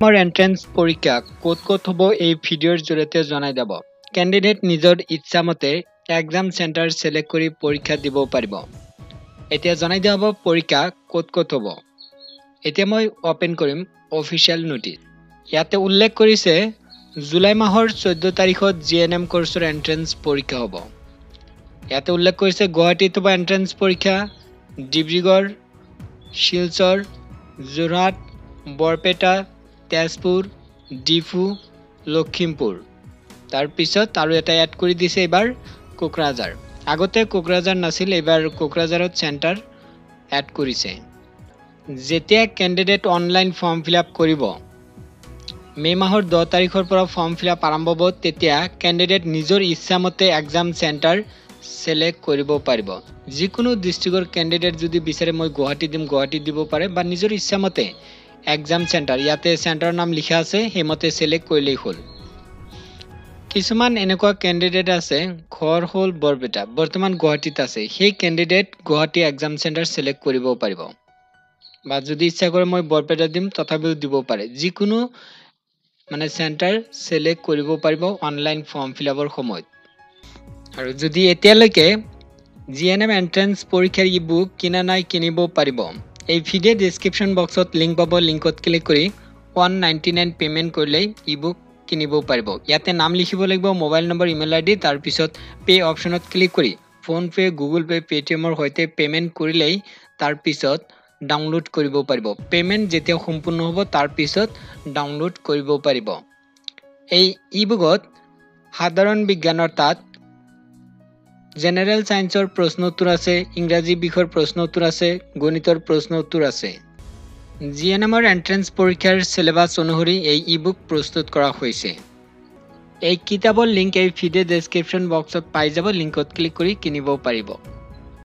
মোৰ এন্ট্ৰেন্স পৰীক্ষা ক'ত হ'ব এই ভিডিঅ'ৰ জৰিয়তে জনাই যাব। কেণ্ডিডেট নিজৰ ইচ্ছামতে এক্সাম চেণ্টাৰ সিলেক্ট কৰি পৰীক্ষা দিব পাৰিব। এতিয়া জনাই দিয়া হ'ব পৰীক্ষা ক'ত হ'ব। এতিয়া মই ওপেন কৰিম অফিচিয়েল নোটিছ। ইয়াতে উল্লেখ কৰিছে জুলাই মাহৰ 14 তাৰিখত জিএনএম কোৰ্ছৰ এন্ট্ৰেন্স পৰীক্ষা হ'ব। ইয়াতে উল্লেখ কৰিছে গুৱাহাটীত হ'ব এন্ট্ৰেন্স পৰীক্ষা, ডিব্ৰুগড়, শিলচৰ, যোৰহাট, বৰপেটা, তেজপুৰ, ডিফু, লখিমপুৰ। তাৰ পিছত আৰু এটা এড কৰি দিছে এবাৰ কোকৰাঝাৰ। আগতে কোকৰাঝাৰ নাছিল, এবাৰ কোকৰাঝাৰত চেণ্টাৰ এড কৰিছে। যেতিয়া কেণ্ডিডেট অনলাইন ফৰ্ম ফিলআপ কৰিব, মে মাহৰ 10 তাৰিখৰ পৰা ফৰ্ম ফিলআপ আৰম্ভ হ'ব, তেতিয়া কেণ্ডিডেট নিজৰ ইচ্ছামতে এক্সাম চেণ্টাৰ সিলেক্ট কৰিব পাৰিব। যিকোনো ডিষ্ট্ৰিক্টৰ কেণ্ডিডেট যদি বিচাৰে মই গুৱাহাটী দিম, গুৱাহাটী দিব পাৰে বা নিজৰ ইচ্ছামতে এক্সাম চেণ্টাৰ, ইয়াতে চেণ্টাৰৰ নাম লিখা আছে সেইমতে সিলেক্ট কৰিলেই হ'ল। কিছুমান এনেকুৱা কেণ্ডিডেট আছে ঘৰ হ'ল বৰপেটা, বৰ্তমান গুৱাহাটীত আছে, সেই candidate Guwahati exam centre select কৰিব পাৰিব। বা যদি ইচ্ছা কৰে মই বৰপেটা দিম, তথাপিও দিব পাৰে। যিকোনো চেণ্টাৰ সিলেক্ট কৰিব পাৰিব অনলাইন ফৰ্ম ফিলআপৰ সময়ত। আৰু যদি এতিয়ালৈকে জিএনএম এন্ট্ৰেন্স পৰীক্ষাৰ ই-বুক কিনা নাই, কিনিব পাৰিব। এই ভিডিঅ' ডেছক্ৰিপশ্যন বক্সত লিংক পাব, লিংকত ক্লিক কৰি 199 পেমেন্ট কৰিলেই ই-বুক কিনিব পাৰিব। ইয়াতে নাম লিখিব লাগিব, মোবাইল নম্বৰ, ইমেইল আইডি, তাৰপিছত পে অপশ্যনত ক্লিক কৰি ফোনপে, গুগল পে, পেটিএমৰ সৈতে পেমেন্ট কৰিলেই তাৰপিছত ডাউনলোড কৰিব পাৰিব। পেমেন্ট যেতিয়া সম্পূৰ্ণ হ'ব তাৰপিছত ডাউনলোড কৰিব পাৰিব। এই ই-বুকত সাধাৰণ বিজ্ঞানৰ তাত জেনেৰেল সায়েন্সৰ প্ৰশ্ন উত্তৰ আছে, ইংৰাজী বিষয়ৰ প্ৰশ্ন উত্তৰ আছে, গণিতৰ প্ৰশ্ন উত্তৰ আছে। জিএনএমৰ এন্ট্ৰেন্স পৰীক্ষাৰ সিলেবাছ অনুসৰি এই ই-বুক প্ৰস্তুত কৰা হৈছে। এই কিতাপৰ লিংক এই ভিডিঅ' ডেছক্ৰিপশ্যন বক্সত পাই যাব, লিংকত ক্লিক কৰি কিনিব পাৰিব।